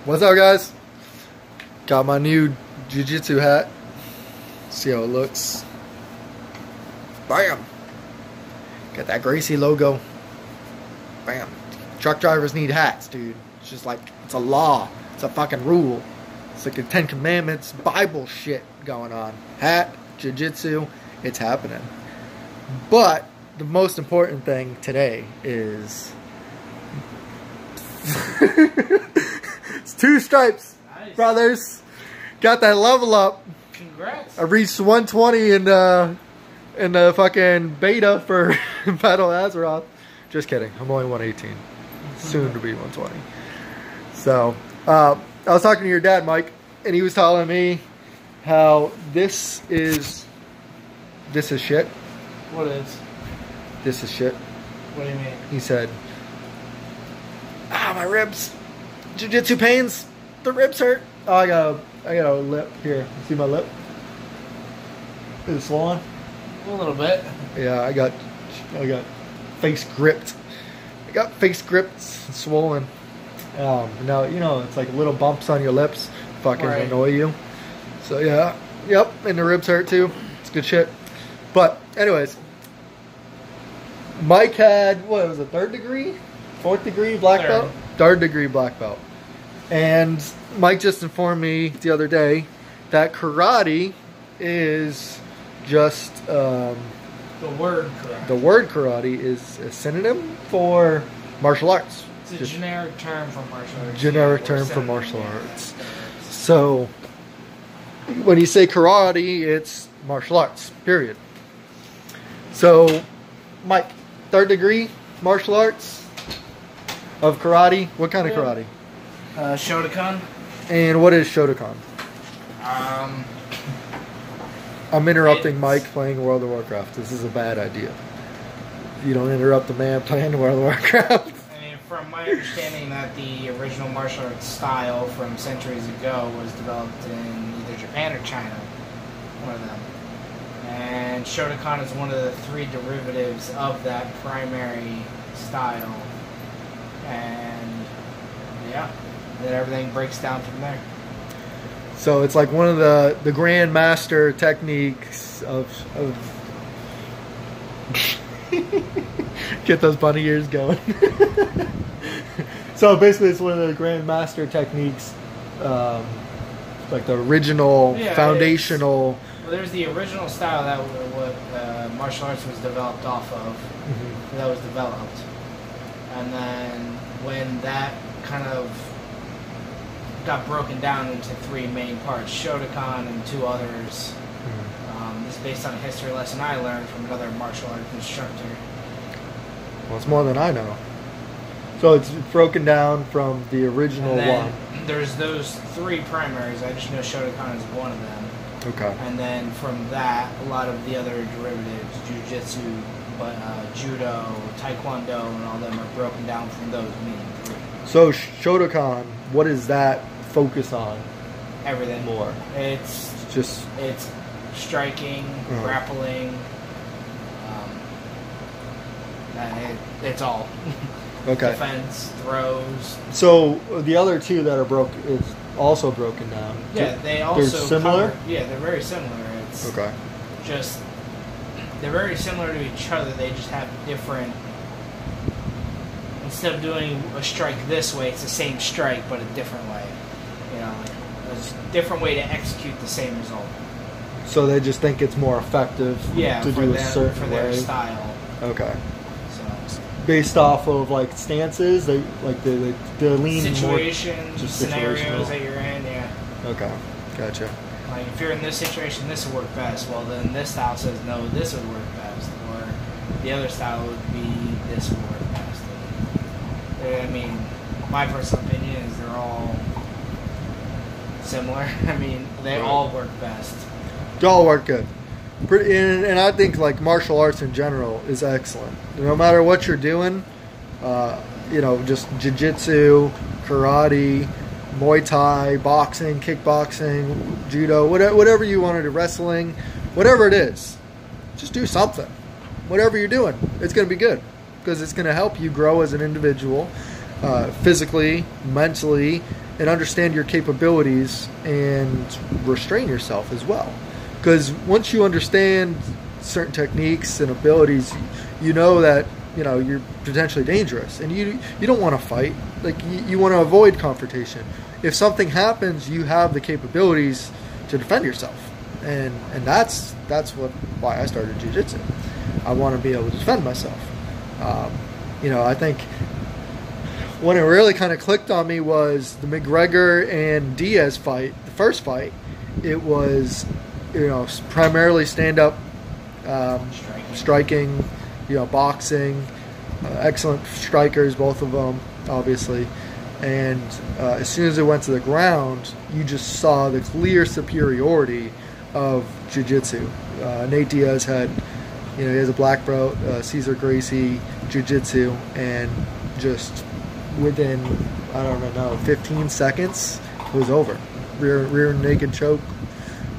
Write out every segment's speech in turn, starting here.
What's up, guys? Got my new Jiu-Jitsu hat. See how it looks. Bam! Got that Gracie logo. Bam. Truck drivers need hats, dude. It's just like, it's a law. It's a fucking rule. It's like the 10 Commandments Bible shit going on. Hat, Jiu-Jitsu, it's happening. But the most important thing today is it's 2 stripes, nice. Brothers. Got that level up. Congrats. I reached 120 in the fucking beta for Battle Azeroth. Just kidding. I'm only 118. Soon to be 120. So, I was talking to your dad, Mike, and he was telling me how this is shit. What is? This is shit. What do you mean? He said, my ribs. Jiu-Jitsu pains. The ribs hurt. Oh, I got a lip here. See my lip? Is it swollen? A little bit. Yeah, I got face gripped. I got face gripped and swollen. Now, you know, it's like little bumps on your lips fucking annoy you. So, yeah. Yep, and the ribs hurt too. It's good shit. But, anyways. Mike had, what was it, 3rd degree? 4th degree black belt? 3rd degree black belt. And Mike just informed me the other day that karate is just... the word karate is a synonym for martial arts. It's a generic term for martial arts. Generic term for martial arts. So, when you say karate, it's martial arts, period. So, Mike, 3rd degree martial arts of karate. What kind of karate? Shotokan. And what is Shotokan? I'm interrupting Mike playing World of Warcraft. This is a bad idea. You don't interrupt the man playing World of Warcraft. I mean, from my understanding, that the original martial arts style from centuries ago was developed in either Japan or China. One of them. And Shotokan is one of the 3 derivatives of that primary style. And yeah, then everything breaks down from there. So it's like one of the grandmaster techniques of get those bunny ears going. So basically it's one of the grandmaster techniques, like the original foundational. Well, there's the original style that what martial arts was developed off of. Mm-hmm. That was developed, and then when that kind of got broken down into 3 main parts, Shotokan and 2 others. Mm-hmm. This is based on a history lesson I learned from another martial arts instructor. Well, it's more than I know. So it's broken down from the original one. There's those 3 primaries. I just know Shotokan is one of them. Okay. And then from that, a lot of the other derivatives, Jiu-Jitsu, Judo, Taekwondo, and all them are broken down from those main 3. So Shotokan, what does that focus on? Everything. More. It's striking, grappling. It's all. Okay. Defense, throws. So the other 2 that are is also broken down. Yeah, they also they're similar. Yeah, they're very similar. It's okay. Just they're very similar to each other. They just have different. Instead of doing a strike this way, it's the same strike but a different way. You know, like there's a different way to execute the same result. So they just think it's more effective to do a certain for their style. Okay. So based off of like stances, they like the lean situations, just scenarios that you're in. Yeah. Okay, gotcha. Like if you're in this situation, this would work best. Well, then this style says no, this would work best, or the other style would be this would work best. I mean, my personal opinion is they're all similar. I mean, they all work best. They all work good. And I think like martial arts in general is excellent. No matter what you're doing, you know, just jiu-jitsu, karate, Muay Thai, boxing, kickboxing, judo, whatever you want to do, wrestling, whatever it is, just do something. Whatever you're doing, it's going to be good. Because it's going to help you grow as an individual, physically, mentally, and understand your capabilities and restrain yourself as well. Because once you understand certain techniques and abilities, you know that you're potentially dangerous, and you don't want to fight. Like you want to avoid confrontation. If something happens, you have the capabilities to defend yourself, and that's why I started jiu-jitsu. I want to be able to defend myself. I think when it really kind of clicked on me was the McGregor and Diaz fight. The first fight, it was primarily stand up striking, boxing, excellent strikers, both of them, obviously. And as soon as it went to the ground, you just saw the clear superiority of jiu-jitsu. Nate Diaz had, he has a black belt, Cesar Gracie jiu-jitsu, and just within, 15 seconds, it was over. Rear naked choke,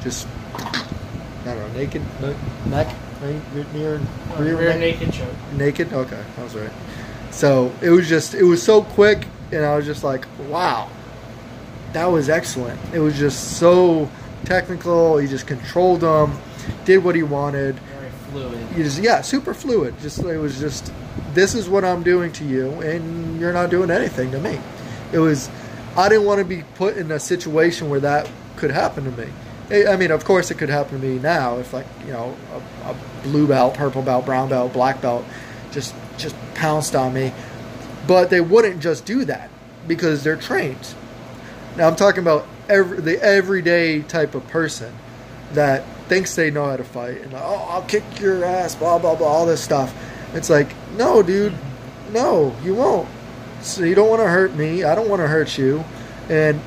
just, naked neck, right? Rear naked choke. Naked? Okay, I was right. So it was so quick, and I was just like, wow, that was excellent. It was just so technical. He just controlled them, did what he wanted. Very fluid. Super fluid. It was just, this is what I'm doing to you, and you're not doing anything to me. I didn't want to be put in a situation where that could happen to me. I mean, of course it could happen to me now if, like, a blue belt, purple belt, brown belt, black belt just pounced on me. But they wouldn't just do that because they're trained. Now I'm talking about the everyday type of person that thinks they know how to fight and I'll kick your ass, blah blah blah, all this stuff. It's like, no, dude, no, you won't. So you don't want to hurt me. I don't want to hurt you. And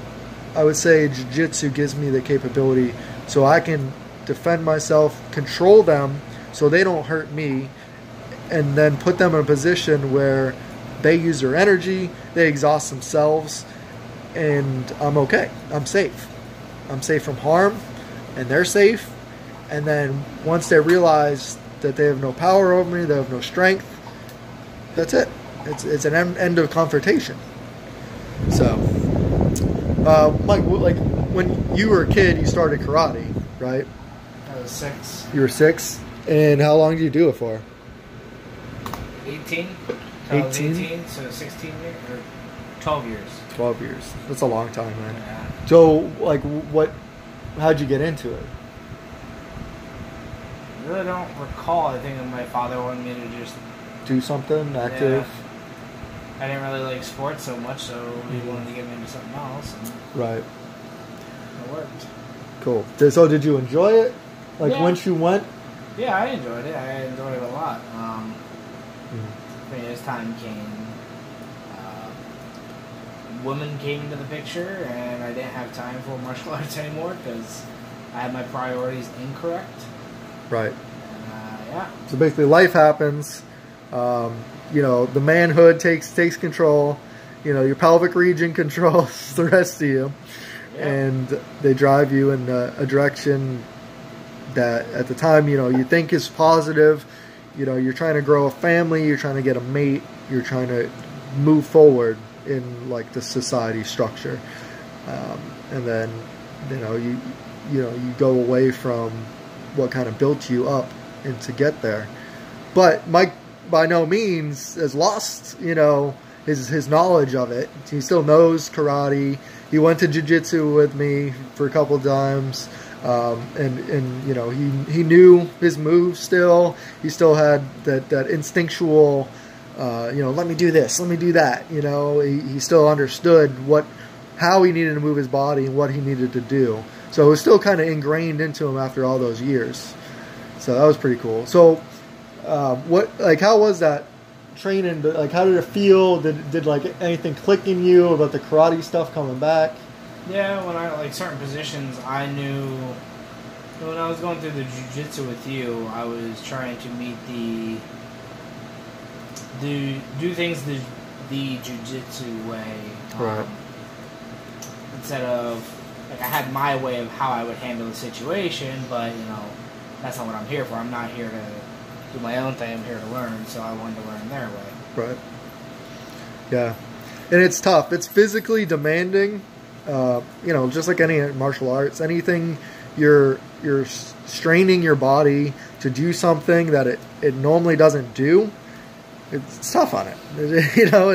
I would say jiu-jitsu gives me the capability so I can defend myself, control them so they don't hurt me, and then put them in a position where they use their energy, they exhaust themselves, and I'm okay. I'm safe. I'm safe from harm, and they're safe. And then once they realize that they have no power over me, they have no strength, that's it. It's an end of confrontation. So, Mike, like when you were a kid, you started karate, right? I was 6. You were 6, and how long did you do it for? 18. 18, so 16 years or 12 years. 12 years. That's a long time, man. Yeah. So, like, how'd you get into it? I really don't recall. I think that my father wanted me to just do something active. Yeah. I didn't really like sports so much, so he wanted to get me into something else. And right. It worked. Cool. So did you enjoy it? Like, yeah. Once you went? Yeah, I enjoyed it. I enjoyed it a lot. I mean, as time came, women came into the picture, and I didn't have time for martial arts anymore because I had my priorities incorrect. Right. And, yeah. So basically, life happens. The manhood takes control. Your pelvic region controls the rest of you, yeah. And they drive you in a direction that, at the time, you think is positive. You're trying to grow a family. You're trying to get a mate. You're trying to move forward in, like, the society structure, and then you go away from what kind of built you up and to get there. But Mike, by no means, has lost, his knowledge of it. He still knows karate. He went to jiu-jitsu with me for a couple of times, and he knew his moves still. He still had that instinctual, let me do this, let me do that. He still understood how he needed to move his body and what he needed to do. So it was still kind of ingrained into him after all those years. So that was pretty cool. So, how was that training? Like, how did it feel? Did like anything click in you about the karate stuff coming back? Yeah, when I certain positions, I knew. When I was going through the jiu-jitsu with you, I was trying to meet do things the jiu-jitsu way, right? Instead of, like, I had my way of how I would handle the situation, but that's not what I'm here for. I'm not here to do my own thing. I'm here to learn, so I wanted to learn their way. Right. Yeah. And it's tough. It's physically demanding, you know, just like any martial arts, anything you're straining your body to do something that it normally doesn't do, it's tough on it. You know,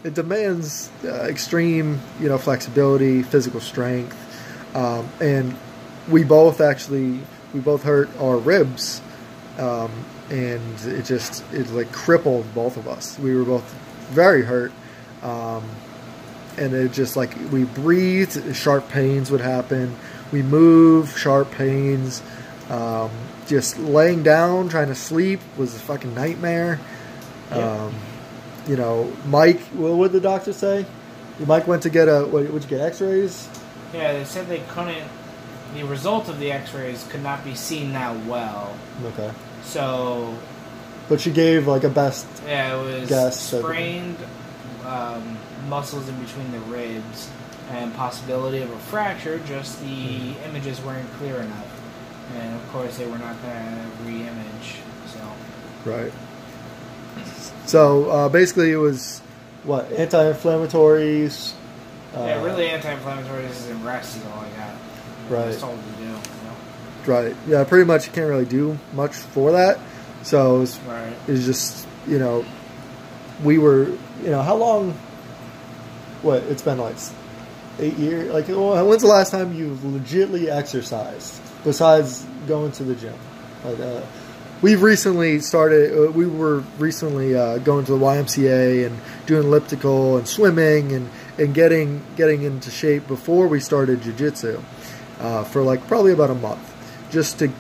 it demands extreme, you know, flexibility, physical strength, and we both hurt our ribs, and it like crippled both of us. We were both very hurt, and it just like we breathed, sharp pains would happen. We move, sharp pains. Just laying down, trying to sleep was a fucking nightmare. Yeah. You know, Mike, what did the doctor say? Mike went to get would you get x-rays? Yeah, they said they couldn't, the result of the x-rays could not be seen that well. Okay. So... But she gave like a best Yeah, it was guess sprained muscles in between the ribs and possibility of a fracture, just the images weren't clear enough. And of course they were not going to re-image, so... Right. So basically, it was what, anti-inflammatories. Yeah, really anti-inflammatories and rest is all I got. Right. I was told to do. You know? Right. Yeah. Pretty much, you can't really do much for that. So Right. it was just, you know, we were, you know, how long? What, it's been like 8 years. Like, when's the last time you legitly exercised besides going to the gym? Like, we've recently started. We were recently going to the YMCA and doing elliptical and swimming and getting into shape before we started jiu-jitsu for like probably about a month, just to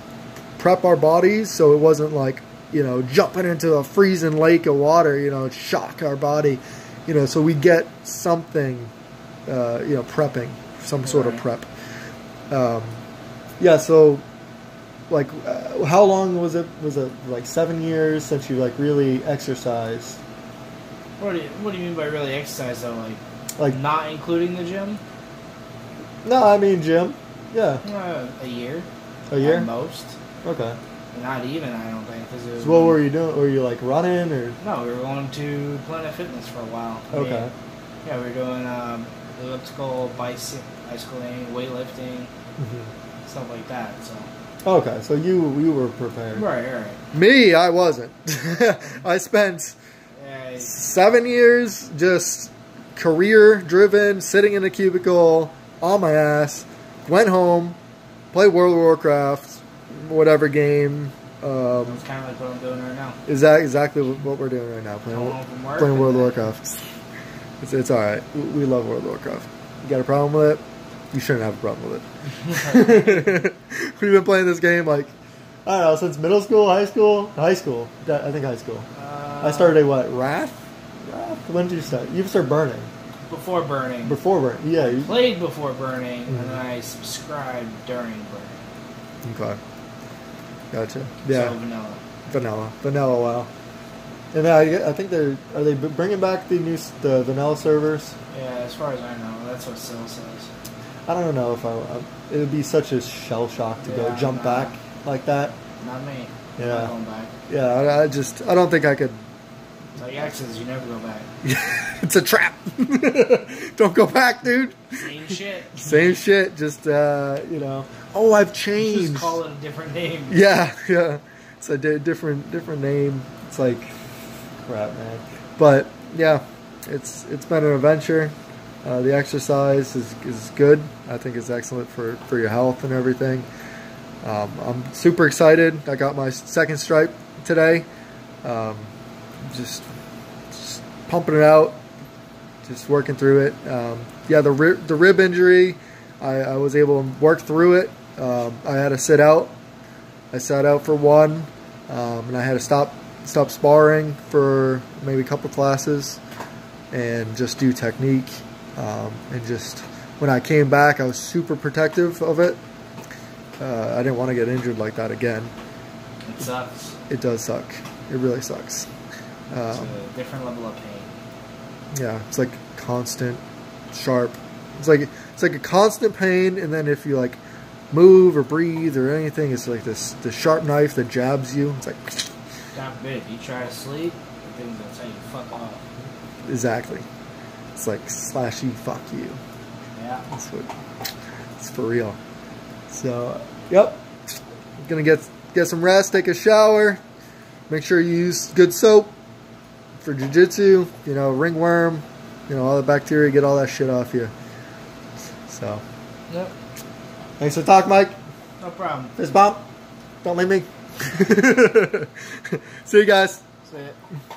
prep our bodies so it wasn't like, you know, jumping into a freezing lake of water, you know, shock our body, you know, so we get something, you know, prepping, some sort of prep. Yeah, so like, how long was it? Was it like 7 years since you like really exercised? What do you mean by really exercise though? Like not including the gym? No, I mean gym. Yeah. A year. A year? At most. Okay. Not even, I don't think. Cause it was so what were you doing? Were you like running or? No, we were going to Planet Fitness for a while. Okay. Yeah, we were doing elliptical, bicycling, weightlifting, stuff like that. So. Okay, so you were prepared. Right. Me, I wasn't. I spent 7 years just career-driven, sitting in a cubicle, on my ass, went home, played World of Warcraft, whatever game. It's kind of like what I'm doing right now. Is that exactly what we're doing right now? Playing World of Warcraft. It's alright. We love World of Warcraft. You got a problem with it? You shouldn't have a problem with it. We've been playing this game like, I don't know, since middle school, high school? High school. I think high school. I started at what? Wrath? When did you start? You started burning. Before burning. Before burning, yeah. I played before burning, and then I subscribed during burning. Okay. Gotcha. Yeah. So Vanilla, wow. And I think are they bringing back the vanilla servers? Yeah, as far as I know, that's what Sil says. I don't know if it would be such a shell shock to go jump back like that. Not me. Yeah. I'm not going back. Yeah, I don't think I could. Like Yak says, you never go back. It's a trap. Don't go back, dude. Same shit. Same shit. Just you know. Oh, I've changed. Just call it a different name. Yeah. It's a different name. It's like crap, man. But yeah, it's been an adventure. The exercise is good. I think it's excellent for your health and everything. I'm super excited. I got my second stripe today. Just pumping it out, just working through it. Yeah, the rib injury, I was able to work through it. I had to sit out. I sat out for one, and I had to stop sparring for maybe a couple classes and just do technique. And just when I came back, I was super protective of it. I didn't want to get injured like that again. It sucks. It does suck. It really sucks. It's a different level of pain. Yeah, it's like constant, sharp. It's like a constant pain, and then if you like move or breathe or anything, it's like the sharp knife that jabs you. It's like. God forbid, if you try to sleep, the thing's gonna tell you fuck off. Exactly. It's like slashy fuck you. Yeah. That's what. It's for real. So, yep. Gonna get some rest, take a shower. Make sure you use good soap for jiu-jitsu. You know, ringworm. You know, all the bacteria, get all that shit off you. So. Yep. Thanks for the talk, Mike. No problem. Fist bump. Don't leave me. See you guys. See ya.